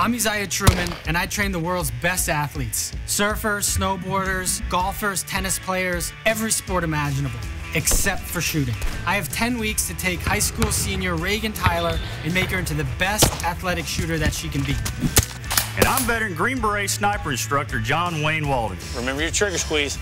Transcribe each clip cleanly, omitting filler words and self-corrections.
I'm Isaiah Truyman, and I train the world's best athletes. Surfers, snowboarders, golfers, tennis players, every sport imaginable, except for shooting. I have 10 weeks to take high school senior Reagan Tyler and make her into the best athletic shooter that she can be. And I'm veteran Green Beret sniper instructor John Wayne Walding. Remember your trigger squeeze.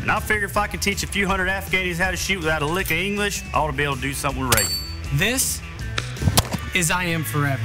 And I figure if I can teach a few hundred Afghanis how to shoot without a lick of English, I ought to be able to do something with Reagan. This is I Am Forever.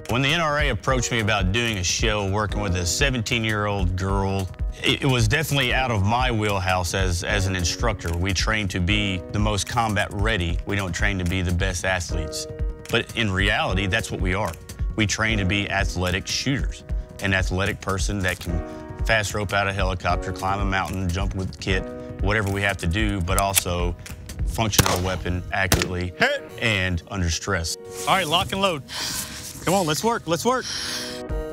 When the NRA approached me about doing a show working with a 17-year-old girl, it was definitely out of my wheelhouse as an instructor. We train to be the most combat ready. We don't train to be the best athletes. But in reality, that's what we are. We train to be athletic shooters. An athletic person that can fast rope out a helicopter, climb a mountain, jump with kit, whatever we have to do, but also function our weapon accurately and under stress. All right, lock and load. Come on, let's work, let's work.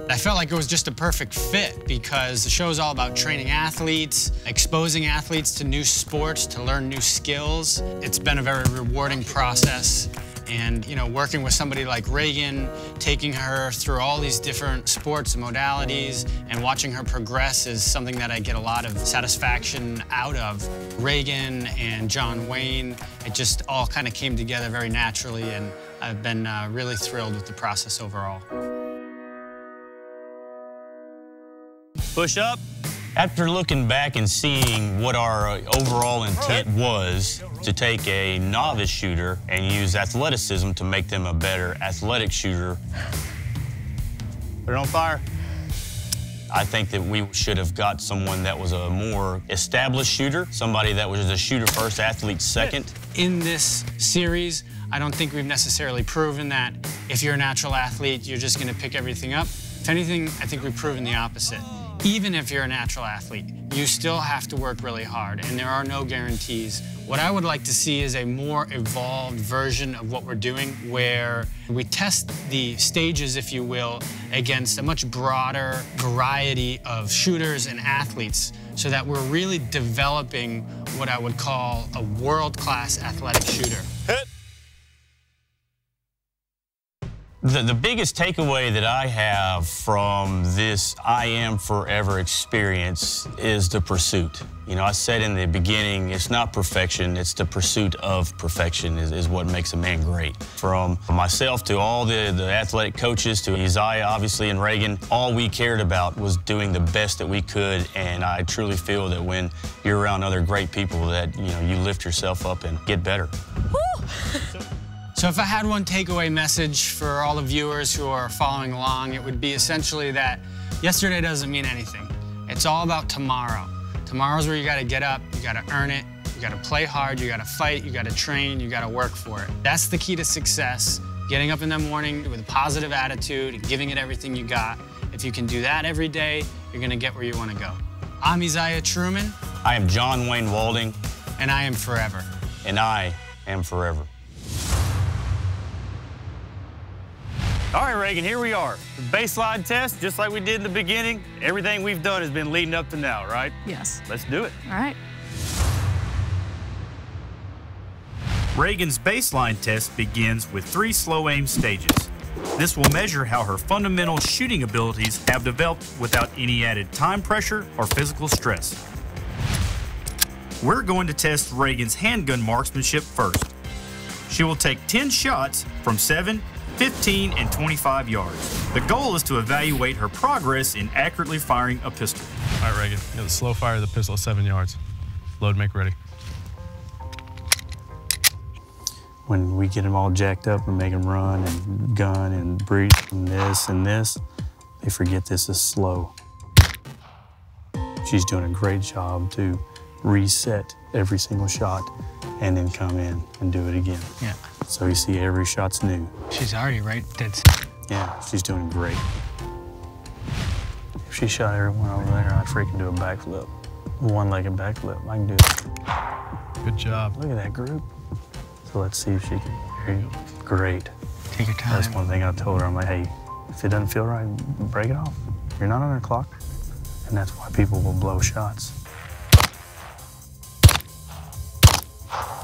I felt like it was just a perfect fit because the show is all about training athletes, exposing athletes to new sports, to learn new skills. It's been a very rewarding process. And, you know, working with somebody like Reagan, taking her through all these different sports and modalities and watching her progress is something that I get a lot of satisfaction out of. Reagan and John Wayne, it just all kind of came together very naturally, and I've been really thrilled with the process overall. Push up. After looking back and seeing what our overall intent was to take a novice shooter and use athleticism to make them a better athletic shooter. Put it on fire. I think that we should have got someone that was a more established shooter, somebody that was a shooter first, athlete second. In this series, I don't think we've necessarily proven that if you're a natural athlete, you're just going to pick everything up. If anything, I think we've proven the opposite. Even if you're a natural athlete, you still have to work really hard, and there are no guarantees. What I would like to see is a more evolved version of what we're doing, where we test the stages, if you will, against a much broader variety of shooters and athletes, so that we're really developing what I would call a world-class athletic shooter. Hit. The biggest takeaway that I have from this I Am Forever experience is the pursuit. You know, I said in the beginning, it's not perfection, it's the pursuit of perfection is what makes a man great. From myself to all the athletic coaches, to Isaiah, obviously, and Reagan, all we cared about was doing the best that we could, and I truly feel that when you're around other great people that, you know, you lift yourself up and get better. Woo! So if I had one takeaway message for all the viewers who are following along, it would be essentially that yesterday doesn't mean anything. It's all about tomorrow. Tomorrow's where you gotta get up, you gotta earn it, you gotta play hard, you gotta fight, you gotta train, you gotta work for it. That's the key to success. Getting up in the morning with a positive attitude and giving it everything you got. If you can do that every day, you're gonna get where you wanna go. I'm Isaiah Truyman. I am John Wayne Walding. And I am forever. And I am forever. All right, Reagan, here we are. The baseline test, just like we did in the beginning. Everything we've done has been leading up to now, right? Yes. Let's do it. All right. Reagan's baseline test begins with 3 slow aim stages. This will measure how her fundamental shooting abilities have developed without any added time pressure or physical stress. We're going to test Reagan's handgun marksmanship first. She will take 10 shots from 7, 15, and 25 yards. The goal is to evaluate her progress in accurately firing a pistol. All right, Reagan, you got the slow fire of the pistol at 7 yards. Load, make ready. When we get them all jacked up and make them run and gun and breathe and this, they forget this is slow. She's doing a great job to reset every single shot and then come in and do it again. Yeah. So you see every shot's new. She's already right dead. Yeah, she's doing great. If she shot everyone over there, I'd freaking do a backflip. One-legged backflip, I can do it. Good job. Look at that group. So let's see if she can. There you go. Great. Take your time. That's one thing I told her. I'm like, hey, if it doesn't feel right, break it off. You're not on a clock, and that's why people will blow shots.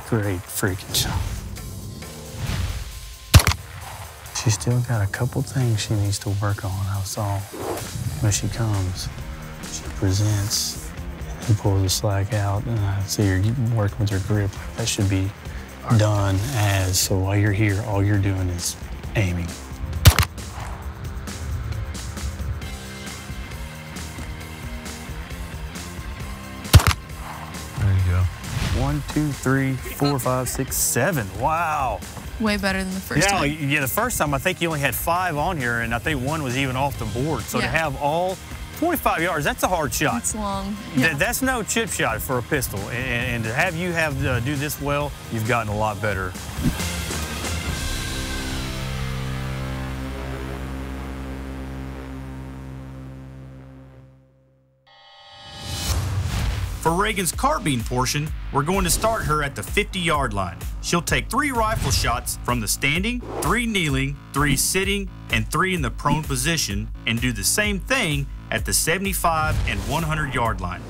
Great freaking shot. She's still got a couple things she needs to work on. I saw when she comes, she presents and pulls the slack out, and I see her working with her grip. That should be done as, so while you're here, all you're doing is aiming. There you go. 1, 2, 3, 4, 5, 6, 7. Wow. Way better than the first time. Yeah, the first time I think you only had 5 on here, and I think 1 was even off the board. So to have all 25 yards, that's a hard shot. It's long. Yeah. That's no chip shot for a pistol. And to have you do this well, you've gotten a lot better. For Reagan's carbine portion, we're going to start her at the 50-yard line. She'll take 3 rifle shots from the standing, 3 kneeling, 3 sitting, and 3 in the prone position, and do the same thing at the 75 and 100-yard line.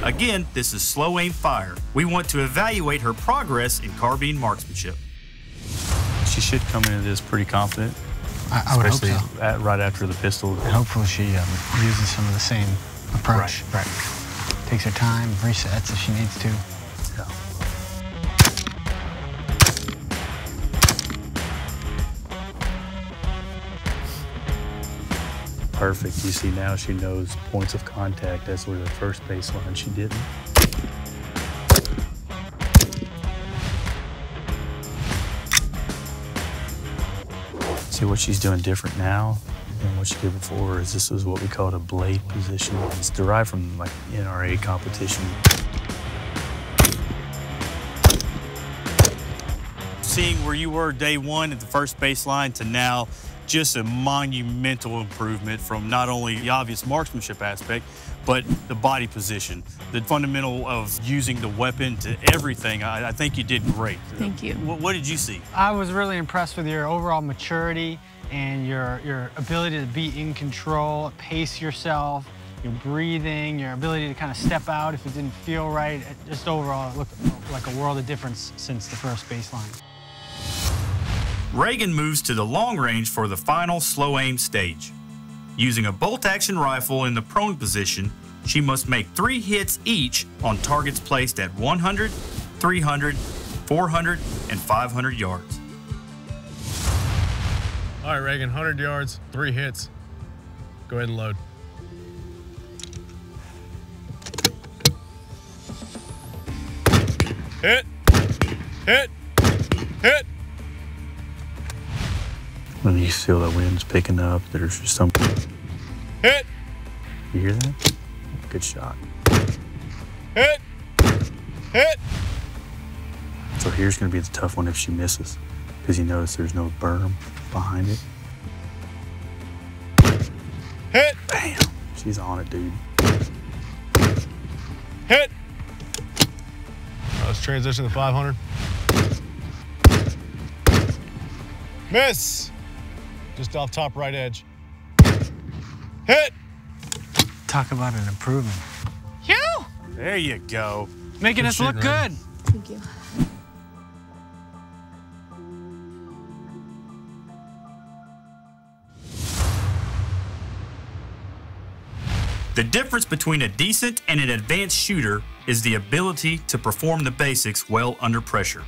Again, this is slow aim fire. We want to evaluate her progress in carbine marksmanship. She should come into this pretty confident. I would hope so. Right after the pistol. And hopefully she uses some of the same approach. Right. Takes her time, resets if she needs to. Yeah. Perfect. You see now she knows points of contact. That's where the first baseline she didn't. See what she's doing different now than what she did before is this is what we call a blade position. It's derived from like NRA competition. Seeing where you were day 1 at the first baseline to now, just a monumental improvement from not only the obvious marksmanship aspect, but the body position, the fundamental of using the weapon to everything. I think you did great. Thank you. What did you see? I was really impressed with your overall maturity and your ability to be in control, pace yourself, your breathing, your ability to kind of step out if it didn't feel right. Just overall, it looked like a world of difference since the first baseline. Reagan moves to the long range for the final slow aim stage. Using a bolt-action rifle in the prone position, she must make 3 hits each on targets placed at 100, 300, 400, and 500 yards. All right, Reagan, 100 yards, 3 hits. Go ahead and load. Hit, hit, hit. When you feel the wind's picking up, there's just some. Hit, You hear that? Good shot. hit, hit. So here's going to be the tough one if she misses, because you notice there's no berm behind it. Hit, Bam! She's on it, dude. hit. Let's transition to 500. Miss. Just off top right edge. Hit. Talk about an improvement. Phew! There you go. Making Good us look shooting, good. Reagan. Thank you. The difference between a decent and an advanced shooter is the ability to perform the basics well under pressure.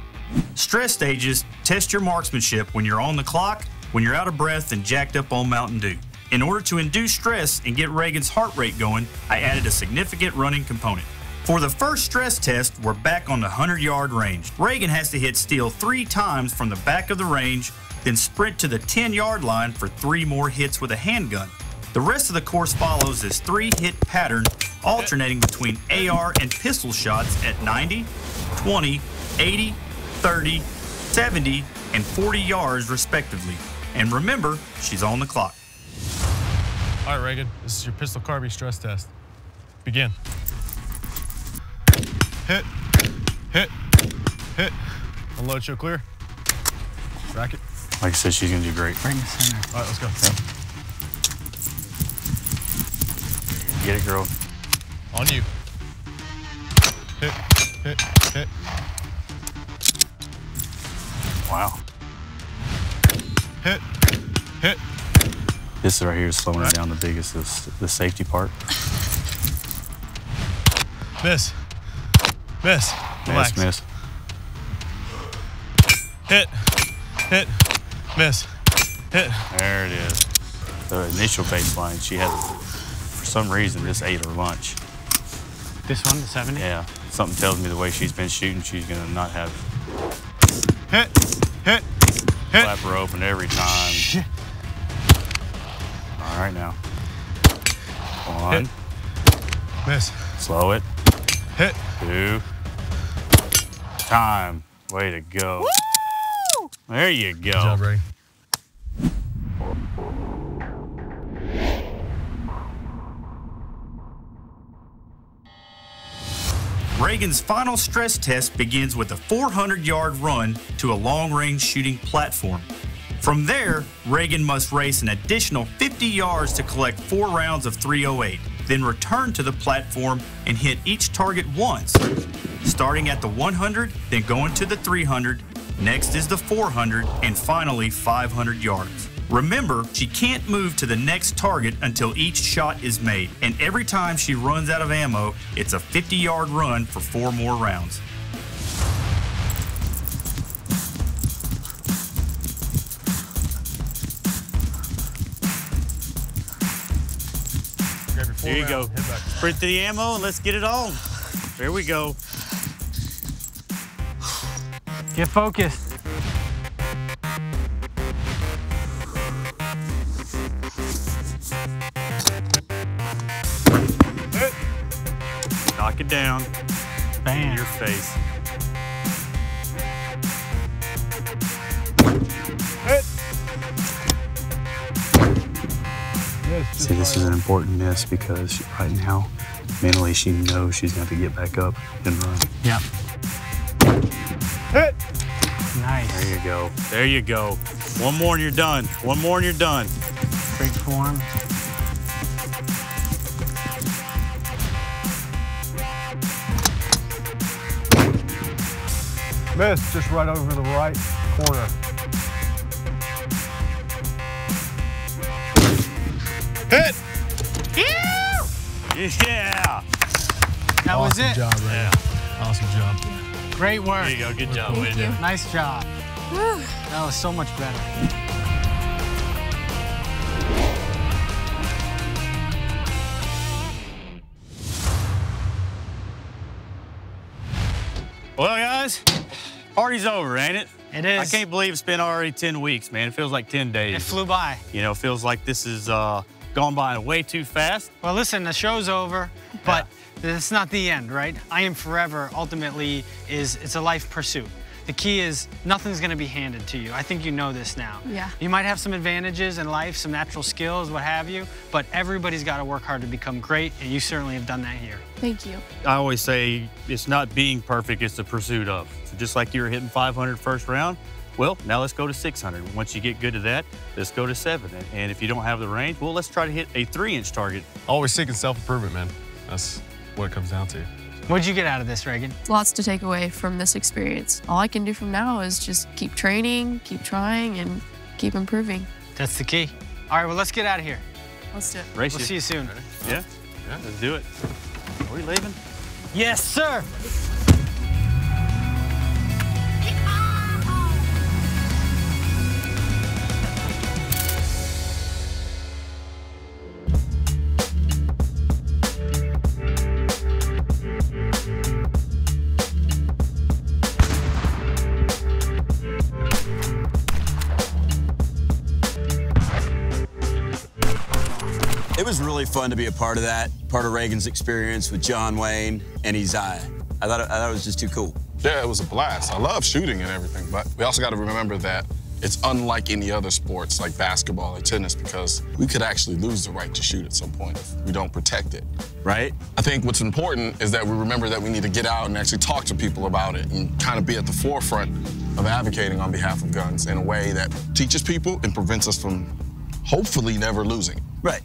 Stress stages test your marksmanship when you're on the clock, when you're out of breath and jacked up on Mountain Dew. In order to induce stress and get Reagan's heart rate going, I added a significant running component. For the first stress test, we're back on the 100-yard range. Reagan has to hit steel 3 times from the back of the range, then sprint to the 10-yard line for 3 more hits with a handgun. The rest of the course follows this 3-hit pattern, alternating between AR and pistol shots at 90, 20, 80, 30, 70, and 40 yards respectively. And remember, she's on the clock. All right, Reagan, this is your pistol carbine stress test. Begin. Hit, hit, hit. Unload, show clear. Rack it. Like I said, she's going to do great. Right in the center. All right, let's go. Yep. Get it, girl. On you. Hit, hit, hit. Wow. Hit, hit. This right here is slowing it down the biggest, the safety part. Miss. Miss. Relax. Miss. Hit, hit, miss, hit. There it is. The initial baseline, she had, for some reason, this ate her lunch. This one, the 70? Yeah. Something tells me the way she's been shooting, she's going to not have. Hit, hit, hit. Flap her open every time. Shit. All right, now. One. Hit. Miss. Slow it. Hit. 2. Time. Way to go. Woo! There you go. Good job, Reagan. Reagan's final stress test begins with a 400-yard run to a long-range shooting platform. From there, Reagan must race an additional 50 yards to collect 4 rounds of .308, then return to the platform and hit each target once, starting at the 100, then going to the 300, next is the 400, and finally 500 yards. Remember, she can't move to the next target until each shot is made, and every time she runs out of ammo, it's a 50-yard run for 4 more rounds. There you go. Sprint to the ammo and let's get it on. There we go. Get focused. Knock it down. Bam. In your face. See, this is an important miss because right now, mentally, she knows she's going to have to get back up and run. Yep. Hit. Nice. There you go. There you go. One more and you're done. One more and you're done. Great form. Miss, just right over the right corner. Hit. Yeah. That was Awesome it. job, Reagan. Yeah. Awesome job. Great work. There you go. Good job. Thank you. Nice job. That was so much better. Well, guys, party's over, ain't it? It is. I can't believe it's been already 10 weeks, man. It feels like 10 days. It flew by. You know, it feels like this is gone by way too fast. Well, listen, the show's over, but it's not the end, right? I Am Forever ultimately it's a life pursuit. The key is nothing's gonna be handed to you. I think you know this now. Yeah. You might have some advantages in life, some natural skills, what have you, but everybody's gotta work hard to become great, and you certainly have done that here. Thank you. I always say it's not being perfect, it's the pursuit of. So just like you were hitting 500 first round, well, now let's go to 600. Once you get good at that, let's go to 7. And if you don't have the range, well, let's try to hit a 3-inch target. Always seeking self-improvement, man. That's what it comes down to. What'd you get out of this, Reagan? Lots to take away from this experience. All I can do from now is just keep training, keep trying, and keep improving. That's the key. All right, well, let's get out of here. Let's do it. Race We'll you. see you soon. Yeah? Yeah, let's do it. Are we leaving? Yes, sir. It was really fun to be a part of that, part of Reagan's experience with John Wayne and Isaiah. I thought it was just too cool. Yeah, it was a blast. I love shooting and everything, but we also got to remember that it's unlike any other sports like basketball or tennis because we could actually lose the right to shoot at some point if we don't protect it, right? I think what's important is that we remember that we need to get out and actually talk to people about it and kind of be at the forefront of advocating on behalf of guns in a way that teaches people and prevents us from hopefully never losing it. Right.